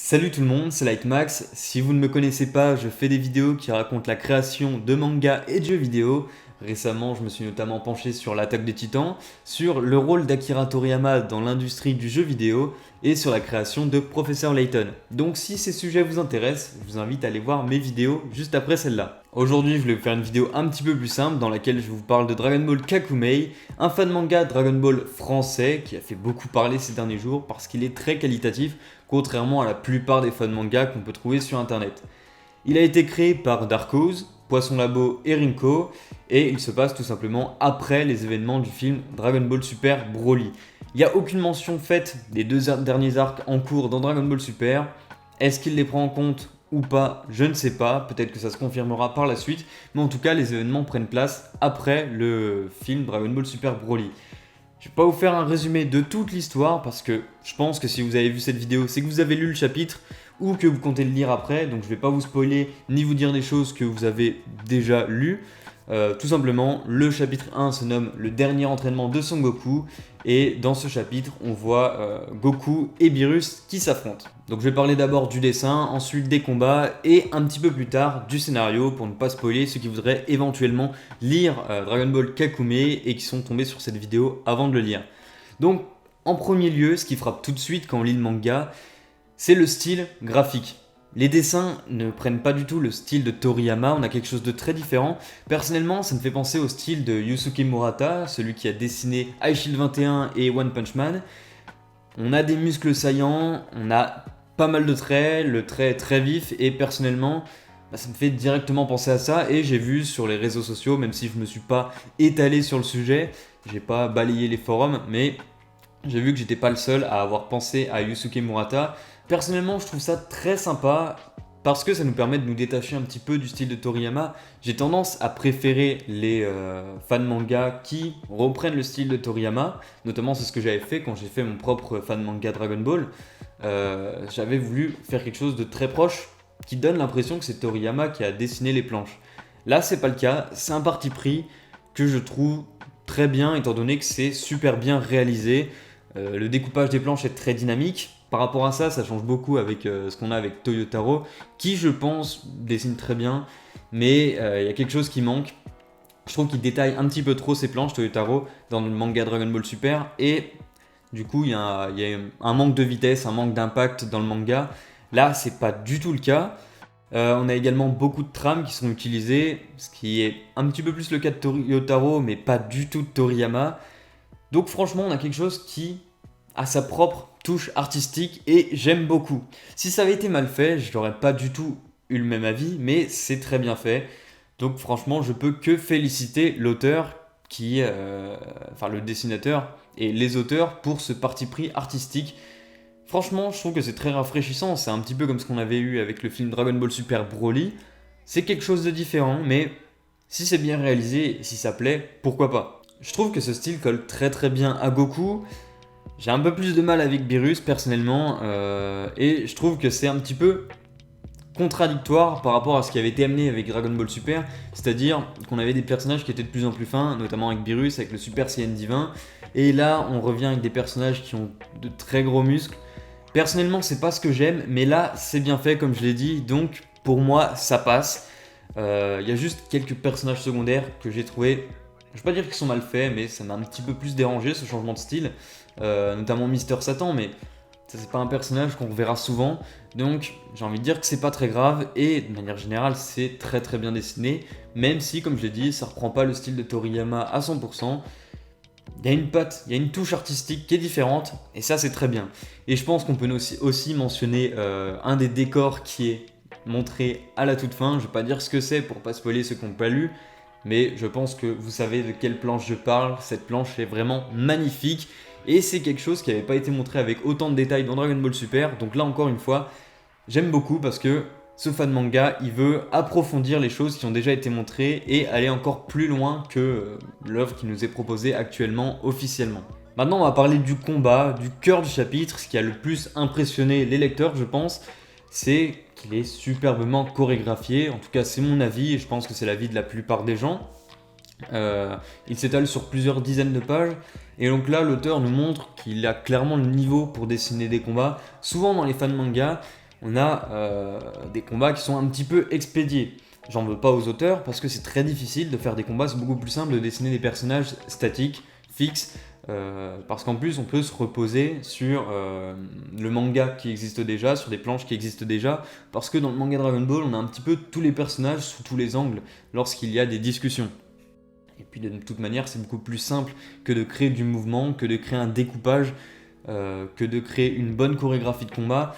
Salut tout le monde, c'est Lightmax. Si vous ne me connaissez pas, je fais des vidéos qui racontent la création de mangas et de jeux vidéo. Récemment, je me suis notamment penché sur l'Attaque des Titans, sur le rôle d'Akira Toriyama dans l'industrie du jeu vidéo et sur la création de Professeur Layton. Donc si ces sujets vous intéressent, je vous invite à aller voir mes vidéos juste après celle-là. Aujourd'hui, je voulais vous faire une vidéo un petit peu plus simple dans laquelle je vous parle de Dragon Ball Kakumei, un fan manga Dragon Ball français qui a fait beaucoup parler ces derniers jours parce qu'il est très qualitatif, contrairement à la plupart des fans manga qu'on peut trouver sur internet. Il a été créé par Dark Horse, Poisson Labo et Rinko, et il se passe tout simplement après les événements du film Dragon Ball Super Broly. Il n'y a aucune mention faite des deux derniers arcs en cours dans Dragon Ball Super. Est-ce qu'il les prend en compte ou pas? Je ne sais pas, peut-être que ça se confirmera par la suite, mais en tout cas les événements prennent place après le film Dragon Ball Super Broly. Je vais pas vous faire un résumé de toute l'histoire parce que je pense que si vous avez vu cette vidéo, c'est que vous avez lu le chapitre ou que vous comptez le lire après, donc je vais pas vous spoiler ni vous dire des choses que vous avez déjà lues. Tout simplement, le chapitre 1 se nomme le dernier entraînement de Son Goku et dans ce chapitre, on voit Goku et Beerus qui s'affrontent. Donc je vais parler d'abord du dessin, ensuite des combats et un petit peu plus tard du scénario pour ne pas spoiler ceux qui voudraient éventuellement lire Dragon Ball Kakumei et qui sont tombés sur cette vidéo avant de le lire. Donc en premier lieu, ce qui frappe tout de suite quand on lit le manga, c'est le style graphique. Les dessins ne prennent pas du tout le style de Toriyama, on a quelque chose de très différent. Personnellement, ça me fait penser au style de Yusuke Murata, celui qui a dessiné High Shield 21 et One Punch Man. On a des muscles saillants, on a pas mal de traits, le trait est très vif et personnellement, ça me fait directement penser à ça et j'ai vu sur les réseaux sociaux, même si je ne me suis pas étalé sur le sujet, j'ai pas balayé les forums, mais j'ai vu que j'étais pas le seul à avoir pensé à Yusuke Murata. Personnellement, je trouve ça très sympa parce que ça nous permet de nous détacher un petit peu du style de Toriyama. J'ai tendance à préférer les fans manga qui reprennent le style de Toriyama. Notamment, c'est ce que j'avais fait quand j'ai fait mon propre fan manga Dragon Ball. J'avais voulu faire quelque chose de très proche qui donne l'impression que c'est Toriyama qui a dessiné les planches. Là, c'est pas le cas. C'est un parti pris que je trouve très bien étant donné que c'est super bien réalisé. Le découpage des planches est très dynamique. Par rapport à ça, ça change beaucoup avec ce qu'on a avec Toyotaro, qui je pense dessine très bien, mais il y a quelque chose qui manque. Je trouve qu'il détaille un petit peu trop ses planches, Toyotaro, dans le manga Dragon Ball Super, et du coup il y a un manque de vitesse, un manque d'impact dans le manga. Là, c'est pas du tout le cas. On a également beaucoup de trames qui sont utilisées, ce qui est un petit peu plus le cas de Toyotaro, mais pas du tout de Toriyama. Donc franchement, on a quelque chose qui a sa propre touche artistique et j'aime beaucoup. Si ça avait été mal fait, je n'aurais pas du tout eu le même avis, mais c'est très bien fait. Donc franchement, je peux que féliciter l'auteur enfin le dessinateur et les auteurs pour ce parti pris artistique. Franchement, je trouve que c'est très rafraîchissant. C'est un petit peu comme ce qu'on avait eu avec le film Dragon Ball Super Broly. C'est quelque chose de différent, mais si c'est bien réalisé et si ça plaît, pourquoi pas. Je trouve que ce style colle très très bien à Goku. J'ai un peu plus de mal avec Beerus personnellement, et je trouve que c'est un petit peu contradictoire par rapport à ce qui avait été amené avec Dragon Ball Super, c'est-à-dire qu'on avait des personnages qui étaient de plus en plus fins, notamment avec Beerus, avec le Super Saiyan divin, et là on revient avec des personnages qui ont de très gros muscles. Personnellement, c'est pas ce que j'aime, mais là c'est bien fait comme je l'ai dit, donc pour moi ça passe. Il y a juste quelques personnages secondaires que j'ai trouvé, je vais pas dire qu'ils sont mal faits, mais ça m'a un petit peu plus dérangé ce changement de style, notamment Mister Satan, mais ça c'est pas un personnage qu'on reverra souvent, donc j'ai envie de dire que c'est pas très grave et de manière générale c'est très très bien dessiné, même si comme je l'ai dit ça reprend pas le style de Toriyama à 100%. Il y a une patte, il y a une touche artistique qui est différente et ça c'est très bien. Et je pense qu'on peut aussi mentionner un des décors qui est montré à la toute fin. Je vais pas dire ce que c'est pour pas spoiler ceux qui n'ont pas lu, mais je pense que vous savez de quelle planche je parle. Cette planche est vraiment magnifique et c'est quelque chose qui n'avait pas été montré avec autant de détails dans Dragon Ball Super. Donc là encore une fois, j'aime beaucoup parce que ce fan manga, il veut approfondir les choses qui ont déjà été montrées et aller encore plus loin que l'œuvre qui nous est proposée actuellement officiellement. Maintenant, on va parler du combat, du cœur du chapitre. Ce qui a le plus impressionné les lecteurs, je pense, c'est qu'il est superbement chorégraphié. En tout cas, c'est mon avis et je pense que c'est l'avis de la plupart des gens. Il s'étale sur plusieurs dizaines de pages. Et donc là, l'auteur nous montre qu'il a clairement le niveau pour dessiner des combats. Souvent dans les fans manga, on a des combats qui sont un petit peu expédiés. J'en veux pas aux auteurs parce que c'est très difficile de faire des combats, c'est beaucoup plus simple de dessiner des personnages statiques, fixes, parce qu'en plus on peut se reposer sur le manga qui existe déjà, sur des planches qui existent déjà, parce que dans le manga Dragon Ball on a un petit peu tous les personnages sous tous les angles lorsqu'il y a des discussions. Et puis de toute manière c'est beaucoup plus simple que de créer du mouvement, que de créer un découpage, que de créer une bonne chorégraphie de combat.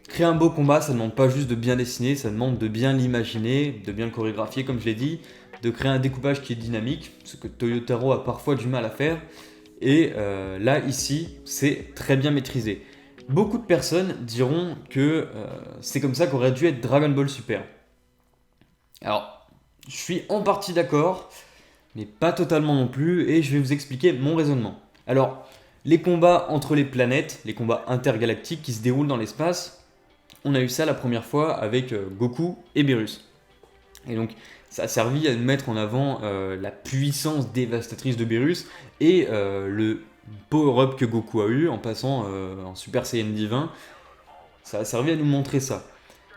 Créer un beau combat, ça ne demande pas juste de bien dessiner, ça demande de bien l'imaginer, de bien le chorégraphier comme je l'ai dit, de créer un découpage qui est dynamique, ce que Toyotaro a parfois du mal à faire, et là ici c'est très bien maîtrisé. Beaucoup de personnes diront que c'est comme ça qu'aurait dû être Dragon Ball Super. Alors, je suis en partie d'accord, mais pas totalement non plus, et je vais vous expliquer mon raisonnement. Alors, les combats entre les planètes, les combats intergalactiques qui se déroulent dans l'espace, on a eu ça la première fois avec Goku et Beerus. Et donc ça a servi à mettre en avant la puissance dévastatrice de Beerus et le power-up que Goku a eu en passant en Super Saiyan divin. Ça a servi à nous montrer ça.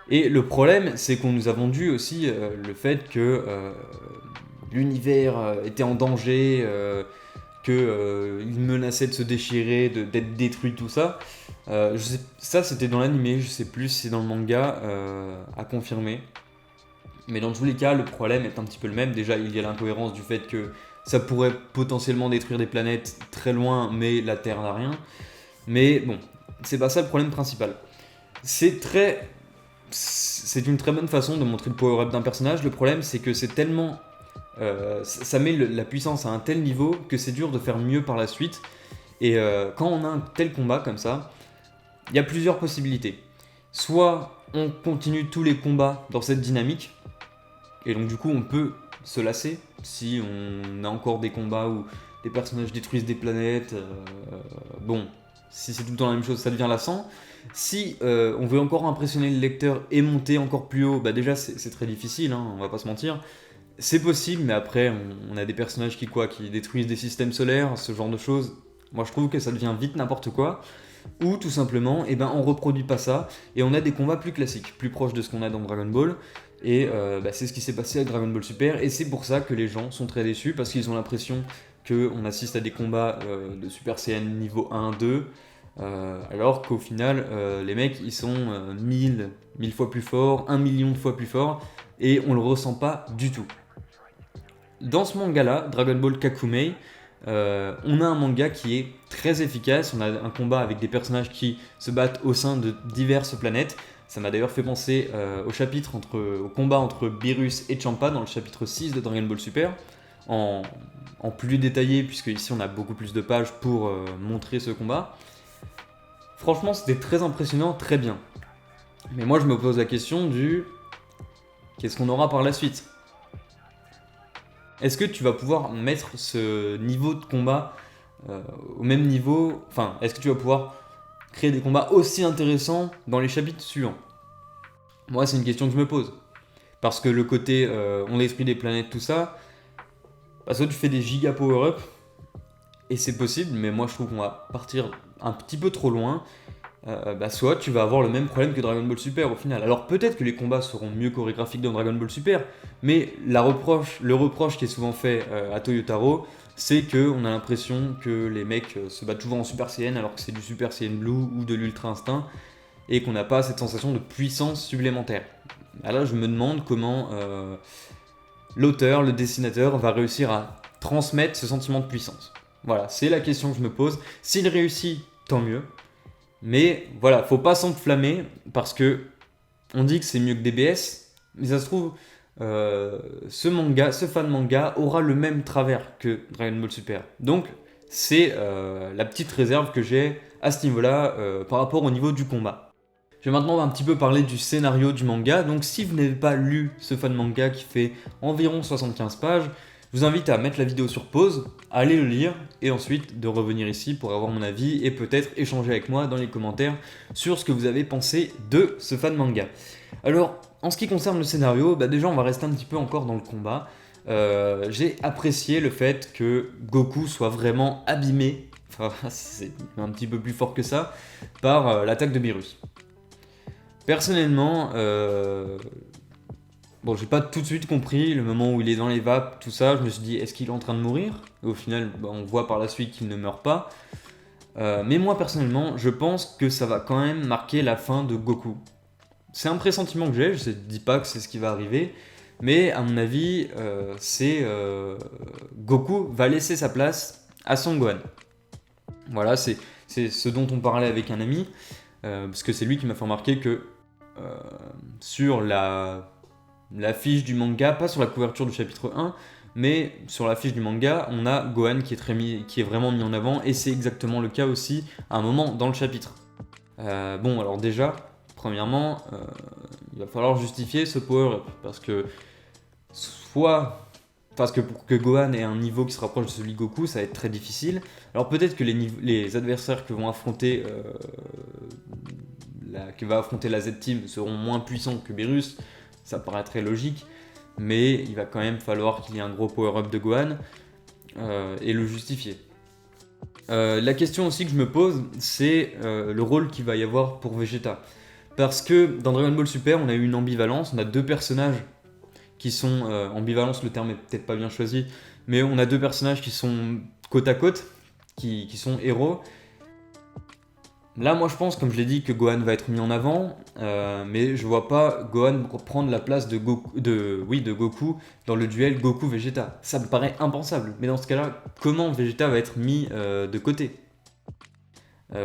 Et le problème, c'est qu'on nous a vendu aussi le fait que l'univers était en danger, qu'il menaçait de se déchirer, d'être détruit, tout ça. Ça, c'était dans l'animé, je sais plus si c'est dans le manga, à confirmer. Mais dans tous les cas, le problème est un petit peu le même. Déjà, il y a l'incohérence du fait que ça pourrait potentiellement détruire des planètes très loin, mais la Terre n'a rien. Mais bon, c'est pas ça le problème principal. C'est une très bonne façon de montrer le power-up d'un personnage. Le problème, c'est que c'est tellement... ça met la puissance à un tel niveau que c'est dur de faire mieux par la suite. Et quand on a un tel combat comme ça, il y a plusieurs possibilités. Soit on continue tous les combats dans cette dynamique, et donc du coup on peut se lasser si on a encore des combats où des personnages détruisent des planètes. Bon, si c'est tout le temps la même chose, ça devient lassant. Si on veut encore impressionner le lecteur et monter encore plus haut, bah déjà c'est très difficile, hein, on va pas se mentir. C'est possible, mais après on a des personnages qui détruisent des systèmes solaires, ce genre de choses. Moi je trouve que ça devient vite n'importe quoi. Ou tout simplement, on reproduit pas ça et on a des combats plus classiques, plus proches de ce qu'on a dans Dragon Ball. Et c'est ce qui s'est passé avec Dragon Ball Super, et c'est pour ça que les gens sont très déçus, parce qu'ils ont l'impression qu'on assiste à des combats de Super Saiyan niveau 1, 2, alors qu'au final, les mecs, ils sont 1000 fois plus forts, 1 million de fois plus forts, et on le ressent pas du tout. Dans ce manga-là, Dragon Ball Kakumei, on a un manga qui est très efficace, on a un combat avec des personnages qui se battent au sein de diverses planètes. Ça m'a d'ailleurs fait penser au combat entre Beerus et Champa dans le chapitre 6 de Dragon Ball Super, en plus détaillé, puisque ici on a beaucoup plus de pages pour montrer ce combat. Franchement, c'était très impressionnant, très bien. Mais moi je me pose la question du... qu'est-ce qu'on aura par la suite ? Est-ce que tu vas pouvoir mettre ce niveau de combat au même niveau... Enfin, est-ce que tu vas pouvoir créer des combats aussi intéressants dans les chapitres suivants ? Moi, c'est une question que je me pose. Parce que le côté on détruit des planètes, tout ça, soit tu fais des giga power-up, et c'est possible, mais moi je trouve qu'on va partir un petit peu trop loin. Soit tu vas avoir le même problème que Dragon Ball Super au final. Alors peut-être que les combats seront mieux chorégraphiques dans Dragon Ball Super, mais le reproche qui est souvent fait à Toyotaro, c'est qu'on a l'impression que les mecs se battent toujours en Super Saiyan alors que c'est du Super Saiyan Blue ou de l'Ultra Instinct, et qu'on n'a pas cette sensation de puissance supplémentaire. Alors je me demande comment l'auteur, le dessinateur va réussir à transmettre ce sentiment de puissance. Voilà, c'est la question que je me pose. S'il réussit, tant mieux. Mais voilà, faut pas s'enflammer parce que on dit que c'est mieux que DBS, mais ça se trouve, ce fan manga aura le même travers que Dragon Ball Super. Donc c'est la petite réserve que j'ai à ce niveau-là par rapport au niveau du combat. Je vais maintenant un petit peu parler du scénario du manga. Donc si vous n'avez pas lu ce fan manga qui fait environ 75 pages, je vous invite à mettre la vidéo sur pause, à aller le lire, et ensuite de revenir ici pour avoir mon avis et peut-être échanger avec moi dans les commentaires sur ce que vous avez pensé de ce fan manga. Alors, en ce qui concerne le scénario, déjà on va rester un petit peu encore dans le combat. J'ai apprécié le fait que Goku soit vraiment abîmé, enfin c'est un petit peu plus fort que ça, par l'attaque de Beerus. Personnellement, bon, j'ai pas tout de suite compris le moment où il est dans les vapes, tout ça. Je me suis dit, est-ce qu'il est en train de mourir? Et au final, bah, on voit par la suite qu'il ne meurt pas. Mais moi, personnellement, je pense que ça va quand même marquer la fin de Goku. C'est un pressentiment que j'ai, je ne dis pas que c'est ce qui va arriver, mais à mon avis, Goku va laisser sa place à Son Gohan. Voilà, c'est ce dont on parlait avec un ami, parce que c'est lui qui m'a fait remarquer que sur la fiche du manga, pas sur la couverture du chapitre 1, mais sur la fiche du manga, on a Gohan qui est vraiment mis en avant, et c'est exactement le cas aussi à un moment dans le chapitre. Bon, alors déjà, premièrement, il va falloir justifier ce power-up, parce que pour que Gohan ait un niveau qui se rapproche de celui de Goku, ça va être très difficile. Alors peut-être que les adversaires que va affronter la Z-Team seront moins puissants que Beerus, ça paraîtrait logique, mais il va quand même falloir qu'il y ait un gros power-up de Gohan et le justifier. La question aussi que je me pose, c'est le rôle qu'il va y avoir pour Vegeta. Parce que dans Dragon Ball Super, on a eu une ambivalence, on a deux personnages qui sont... ambivalence, le terme est peut-être pas bien choisi, mais on a deux personnages qui sont côte à côte, qui sont héros. Là, moi je pense, comme je l'ai dit, que Gohan va être mis en avant, mais je vois pas Gohan prendre la place de Goku dans le duel Goku-Vegeta. Ça me paraît impensable, mais dans ce cas-là, comment Vegeta va être mis de côté? Ça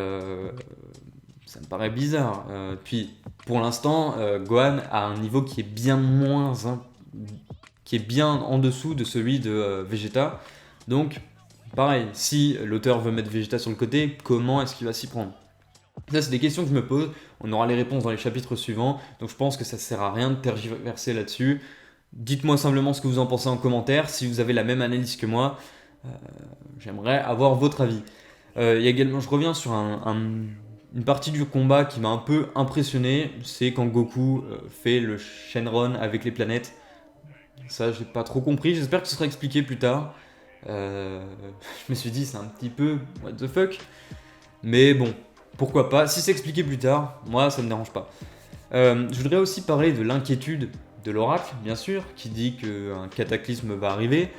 me paraît bizarre. Puis, pour l'instant, Gohan a un niveau qui est bien qui est bien en dessous de celui de Vegeta. Donc, pareil, si l'auteur veut mettre Vegeta sur le côté, comment est-ce qu'il va s'y prendre? Ça, c'est des questions que je me pose. On aura les réponses dans les chapitres suivants. Donc, je pense que ça sert à rien de tergiverser là-dessus. Dites-moi simplement ce que vous en pensez en commentaire. Si vous avez la même analyse que moi, j'aimerais avoir votre avis. Également, je reviens sur une partie du combat qui m'a un peu impressionné. C'est quand Goku fait le Shenron avec les planètes. Ça, j'ai pas trop compris. J'espère que ce sera expliqué plus tard. Je me suis dit, c'est un petit peu what the fuck. Mais bon, pourquoi pas. Si c'est expliqué plus tard, moi, ça me dérange pas. Je voudrais aussi parler de l'inquiétude de l'oracle, bien sûr, qui dit qu'un cataclysme va arriver.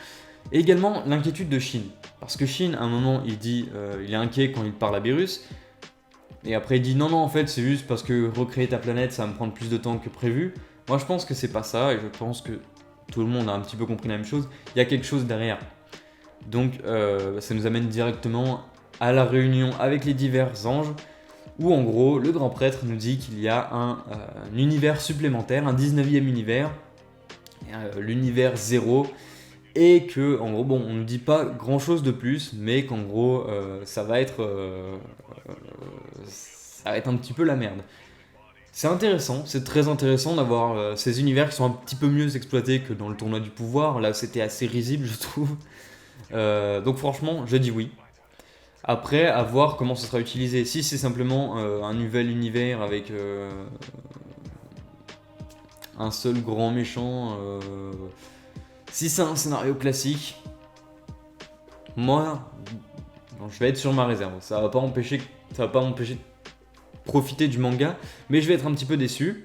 Et également l'inquiétude de Shin. Parce que Shin, à un moment, il dit il est inquiet quand il parle à Beerus. Et après, il dit non, en fait, c'est juste parce que recréer ta planète, ça va me prendre plus de temps que prévu. Moi, je pense que c'est pas ça, et je pense que tout le monde a un petit peu compris la même chose. Il y a quelque chose derrière. Donc, ça nous amène directement à la réunion avec les divers anges, où en gros, le grand prêtre nous dit qu'il y a un univers supplémentaire, un 19e univers, l'univers 0, et que, en gros, bon, on ne nous dit pas grand chose de plus, mais qu'en gros, ça va être un petit peu la merde. C'est intéressant, c'est très intéressant d'avoir ces univers qui sont un petit peu mieux exploités que dans le tournoi du pouvoir. Là, c'était assez risible, je trouve. Donc franchement, je dis oui. Après, à voir comment ce sera utilisé. Si c'est simplement un nouvel univers avec un seul grand méchant, si c'est un scénario classique, moi, je vais être sur ma réserve. Ça va pas m'empêcher de profiter du manga, mais je vais être un petit peu déçu.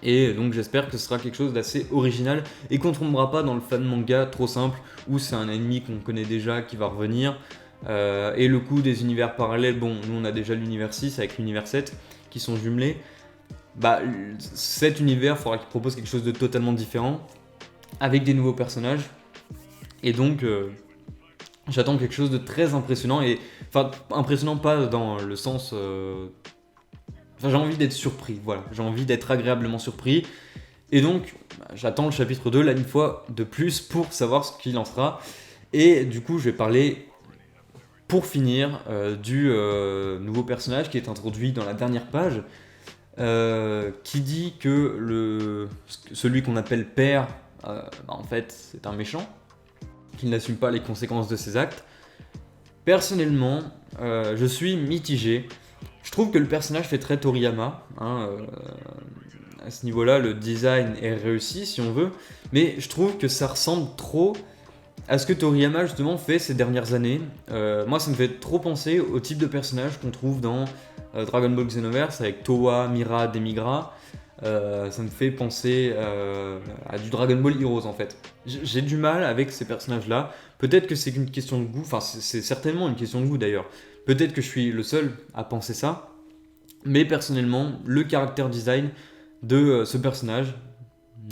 Et donc j'espère que ce sera quelque chose d'assez original et qu'on ne tombera pas dans le fan manga trop simple où c'est un ennemi qu'on connaît déjà qui va revenir. Et le coup des univers parallèles, bon, nous on a déjà l'univers 6 avec l'univers 7 qui sont jumelés. Bah, cet univers, il faudra qu'il propose quelque chose de totalement différent avec des nouveaux personnages. Et donc, j'attends quelque chose de très impressionnant. Enfin, impressionnant pas dans le sens... Enfin, j'ai envie d'être surpris, voilà. J'ai envie d'être agréablement surpris. Et donc, j'attends le chapitre 2 là une fois de plus pour savoir ce qu'il en sera. Et du coup, je vais parler, pour finir, du nouveau personnage qui est introduit dans la dernière page. Qui dit que celui qu'on appelle père, en fait, c'est un méchant, qu'il n'assume pas les conséquences de ses actes. Personnellement, je suis mitigé. Je trouve que le personnage fait très Toriyama. À ce niveau-là, le design est réussi, si on veut. Mais je trouve que ça ressemble trop à ce que Toriyama justement fait ces dernières années. Moi, ça me fait trop penser au type de personnage qu'on trouve dans Dragon Ball Xenoverse avec Towa, Mira, Demigra. Ça me fait penser à du Dragon Ball Heroes en fait. J'ai du mal avec ces personnages-là. Peut-être que c'est une question de goût, enfin c'est certainement une question de goût d'ailleurs. Peut-être que je suis le seul à penser ça. Mais personnellement, le caractère design de ce personnage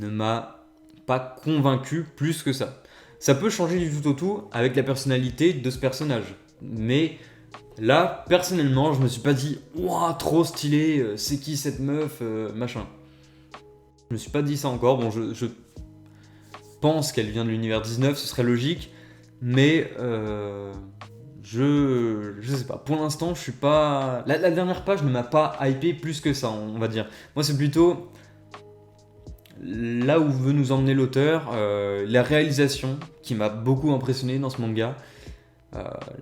ne m'a pas convaincu plus que ça. Ça peut changer du tout au tout avec la personnalité de ce personnage. Mais là, personnellement, je me suis pas dit ouah, trop stylé, c'est qui cette meuf, machin. Je me suis pas dit ça encore. Bon, je pense qu'elle vient de l'univers 19, ce serait logique. Mais je sais pas. Pour l'instant, je suis pas. La dernière page ne m'a pas hypé plus que ça, on va dire. Moi, c'est plutôt là où veut nous emmener l'auteur, la réalisation qui m'a beaucoup impressionné dans ce manga,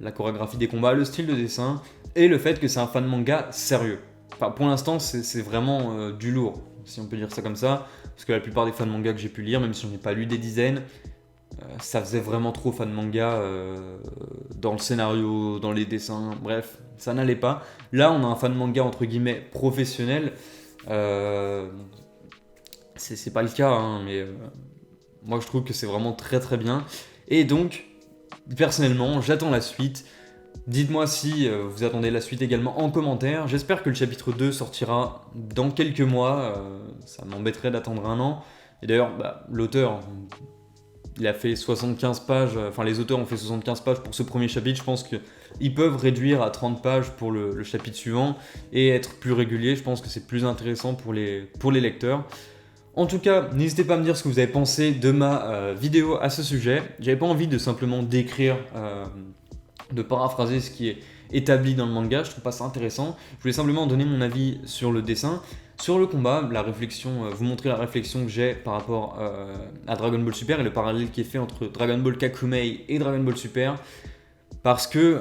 la chorégraphie des combats, le style de dessin et le fait que c'est un fan manga sérieux. Enfin, pour l'instant, c'est vraiment du lourd, si on peut dire ça comme ça, parce que la plupart des fans manga que j'ai pu lire, même si j'en ai pas lu des dizaines, ça faisait vraiment trop fan manga dans le scénario, dans les dessins, bref, ça n'allait pas. Là, on a un fan manga entre guillemets professionnel. C'est pas le cas, hein, mais moi je trouve que c'est vraiment très très bien. Et donc, personnellement, j'attends la suite. Dites-moi si vous attendez la suite également en commentaire. J'espère que le chapitre 2 sortira dans quelques mois. Ça m'embêterait d'attendre un an. Et d'ailleurs, l'auteur, il a fait 75 pages, enfin les auteurs ont fait 75 pages pour ce premier chapitre. Je pense qu'ils peuvent réduire à 30 pages pour le chapitre suivant et être plus régulier. Je pense que c'est plus intéressant pour les lecteurs. En tout cas, n'hésitez pas à me dire ce que vous avez pensé de ma vidéo à ce sujet. J'avais pas envie de simplement décrire, de paraphraser ce qui est établi dans le manga, je trouve pas ça intéressant. Je voulais simplement donner mon avis sur le dessin, sur le combat, la réflexion, vous montrer la réflexion que j'ai par rapport à Dragon Ball Super et le parallèle qui est fait entre Dragon Ball Kakumei et Dragon Ball Super. Parce que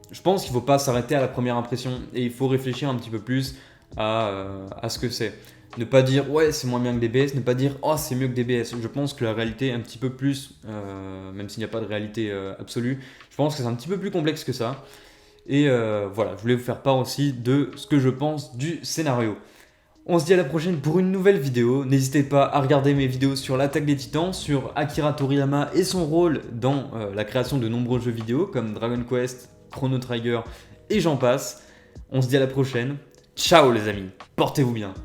je pense qu'il ne faut pas s'arrêter à la première impression et il faut réfléchir un petit peu plus à ce que c'est. Ne pas dire ouais c'est moins bien que DBS, ne pas dire oh c'est mieux que DBS. Je pense que la réalité est un petit peu plus, même s'il n'y a pas de réalité absolue, je pense que c'est un petit peu plus complexe que ça. Et voilà, je voulais vous faire part aussi de ce que je pense du scénario. On se dit à la prochaine pour une nouvelle vidéo. N'hésitez pas à regarder mes vidéos sur l'attaque des titans, sur Akira Toriyama et son rôle dans la création de nombreux jeux vidéo comme Dragon Quest, Chrono Trigger et j'en passe. On se dit à la prochaine. Ciao les amis, portez-vous bien.